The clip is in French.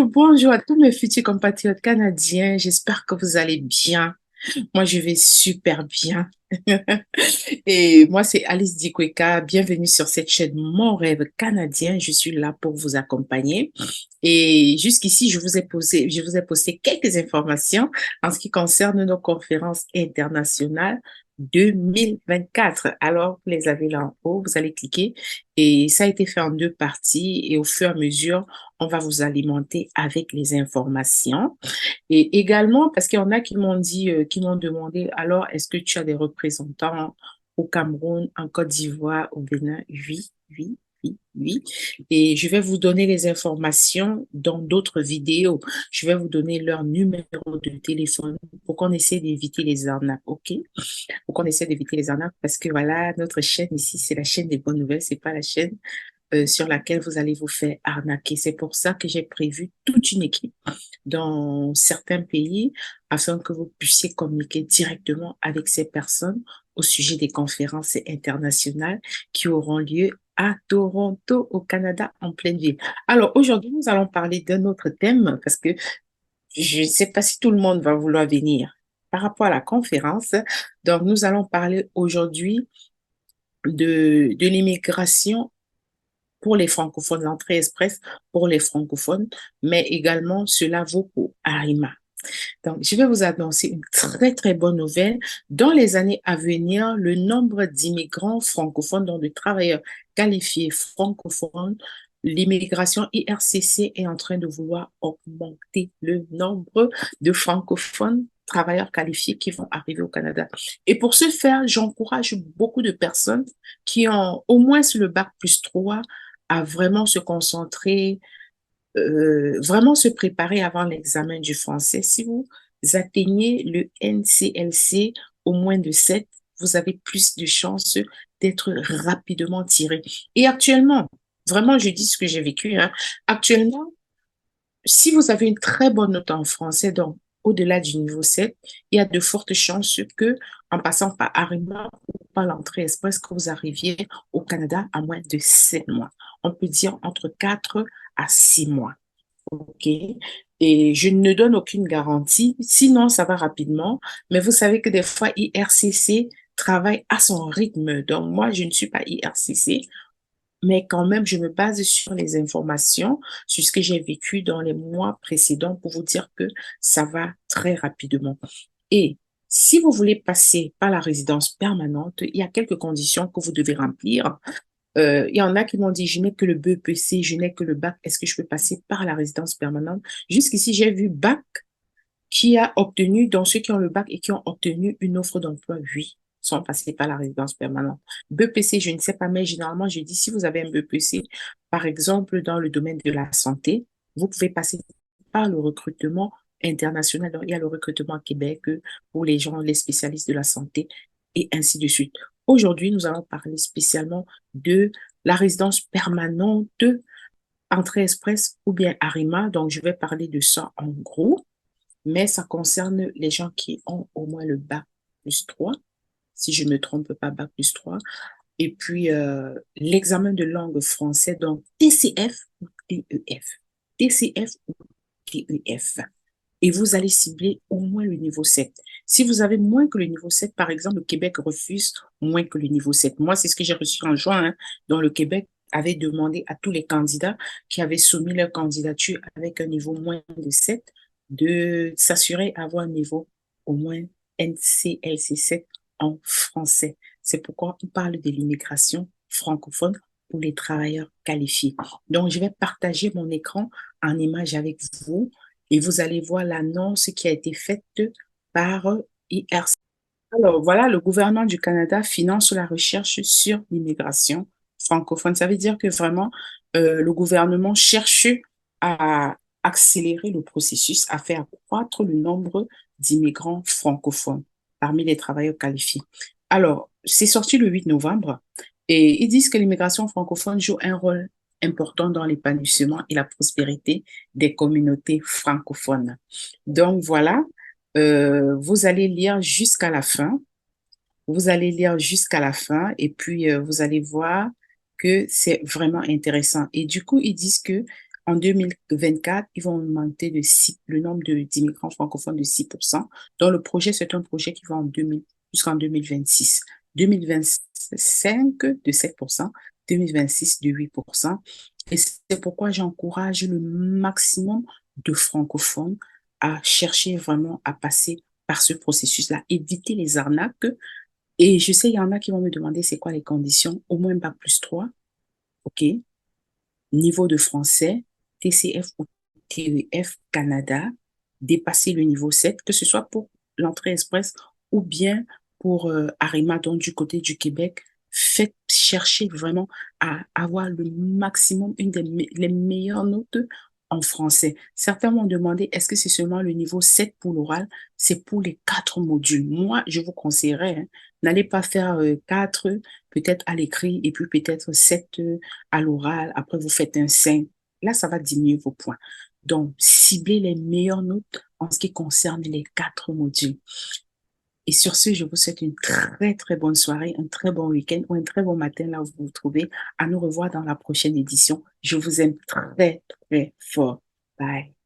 Bonjour à tous mes futurs compatriotes canadiens. J'espère que vous allez bien. Moi, je vais super bien. Et moi, c'est Alice Dikweka. Bienvenue sur cette chaîne Mon Rêve canadien. Je suis là pour vous accompagner. Et jusqu'ici, je vous ai posté quelques informations en ce qui concerne nos conférences internationales 2024. Alors, vous les avez là en haut, vous allez cliquer et ça a été fait en deux parties et au fur et à mesure, on va vous alimenter avec les informations. Et également, parce qu'il y en a qui m'ont dit, qui m'ont demandé, alors, est-ce que tu as des représentants au Cameroun, en Côte d'Ivoire, au Bénin? Oui, oui, oui, oui. Et je vais vous donner les informations dans d'autres vidéos. Je vais vous donner leur numéro de téléphone pour qu'on essaie d'éviter les arnaques, OK? Pour qu'on essaie d'éviter les arnaques parce que voilà, notre chaîne ici, c'est la chaîne des bonnes nouvelles, c'est pas la chaîne sur laquelle vous allez vous faire arnaquer. C'est pour ça que j'ai prévu toute une équipe dans certains pays afin que vous puissiez communiquer directement avec ces personnes au sujet des conférences internationales qui auront lieu à Toronto, au Canada, en pleine ville. Alors aujourd'hui, nous allons parler d'un autre thème parce que je ne sais pas si tout le monde va vouloir venir par rapport à la conférence. Donc, nous allons parler aujourd'hui de l'immigration pour les francophones, l'entrée express pour les francophones, mais également cela vaut pour Arima. Donc, je vais vous annoncer une très, très bonne nouvelle. Dans les années à venir, le nombre d'immigrants francophones, donc de travailleurs qualifiés francophones, l'immigration IRCC est en train de vouloir augmenter le nombre de francophones travailleurs qualifiés qui vont arriver au Canada. Et pour ce faire, j'encourage beaucoup de personnes qui ont au moins le bac plus 3 à vraiment se concentrer vraiment se préparer avant l'examen du français. Si vous atteignez le NCLC au moins de 7, vous avez plus de chances d'être rapidement tiré. Et actuellement, vraiment, je dis ce que j'ai vécu, hein, actuellement, si vous avez une très bonne note en français, donc au-delà du niveau 7, il y a de fortes chances que, en passant par Arima ou par l'entrée express, que vous arriviez au Canada à moins de 7 mois. On peut dire entre 4 à 6 mois. OK. Et je ne donne aucune garantie, sinon ça va rapidement. Mais vous savez que des fois, IRCC travaille à son rythme. Donc, moi, je ne suis pas IRCC, mais quand même, je me base sur les informations, sur ce que j'ai vécu dans les mois précédents pour vous dire que ça va très rapidement. Et si vous voulez passer par la résidence permanente, il y a quelques conditions que vous devez remplir. Il y en a qui m'ont dit, je n'ai que le BEPC, je n'ai que le bac, est-ce que je peux passer par la résidence permanente? Jusqu'ici, j'ai vu bac qui a obtenu, dans ceux qui ont le bac et qui ont obtenu une offre d'emploi, oui, sont passés par la résidence permanente. BEPC, je ne sais pas, mais généralement, je dis, si vous avez un BEPC, par exemple, dans le domaine de la santé, vous pouvez passer par le recrutement international. Donc, il y a le recrutement à Québec pour les gens, les spécialistes de la santé et ainsi de suite. Aujourd'hui, nous allons parler spécialement de la résidence permanente, entrée express ou bien Arima. Donc, je vais parler de ça en gros, mais ça concerne les gens qui ont au moins le bac plus 3, si je ne me trompe pas, bac plus 3. Et puis, l'examen de langue français, donc TCF ou TEF. TCF ou TEF. Et vous allez cibler au moins le niveau 7. Si vous avez moins que le niveau 7, par exemple, le Québec refuse moins que le niveau 7. Moi, c'est ce que j'ai reçu en juin, hein, dont le Québec avait demandé à tous les candidats qui avaient soumis leur candidature avec un niveau moins de 7 de s'assurer avoir un niveau au moins NCLC 7 en français. C'est pourquoi on parle de l'immigration francophone pour les travailleurs qualifiés. Donc, je vais partager mon écran en image avec vous et vous allez voir l'annonce qui a été faite par IRC. Alors, voilà, le gouvernement du Canada finance la recherche sur l'immigration francophone. Ça veut dire que vraiment, le gouvernement cherche à accélérer le processus, à faire croître le nombre d'immigrants francophones parmi les travailleurs qualifiés. Alors, c'est sorti le 8 novembre et ils disent que l'immigration francophone joue un rôle important dans l'épanouissement et la prospérité des communautés francophones. Donc voilà, vous allez lire jusqu'à la fin. Vous allez lire jusqu'à la fin et puis vous allez voir que c'est vraiment intéressant. Et du coup, ils disent que En 2024, ils vont augmenter le nombre d'immigrants francophones de 6%. Donc, le projet, c'est un projet qui va jusqu'en 2026. 2025 de 7%, 2026 de 8%. Et c'est pourquoi j'encourage le maximum de francophones à chercher vraiment à passer par ce processus-là, éviter les arnaques. Et je sais, il y en a qui vont me demander c'est quoi les conditions, au moins bac plus 3, OK, niveau de français, TCF ou TEF Canada, dépasser le niveau 7, que ce soit pour l'entrée express ou bien pour Arima, donc du côté du Québec. Faites chercher vraiment à avoir le maximum, les meilleures notes en français. Certains m'ont demandé, est-ce que c'est seulement le niveau 7 pour l'oral? C'est pour les quatre modules. Moi, je vous conseillerais, hein, n'allez pas faire 4 peut-être à l'écrit et puis peut-être 7 à l'oral. Après, vous faites un 5. Là, ça va diminuer vos points. Donc, ciblez les meilleures notes en ce qui concerne les quatre modules. Et sur ce, je vous souhaite une très, très bonne soirée, un très bon week-end ou un très bon matin là où vous vous trouvez. À nous revoir dans la prochaine édition. Je vous aime très, très fort. Bye.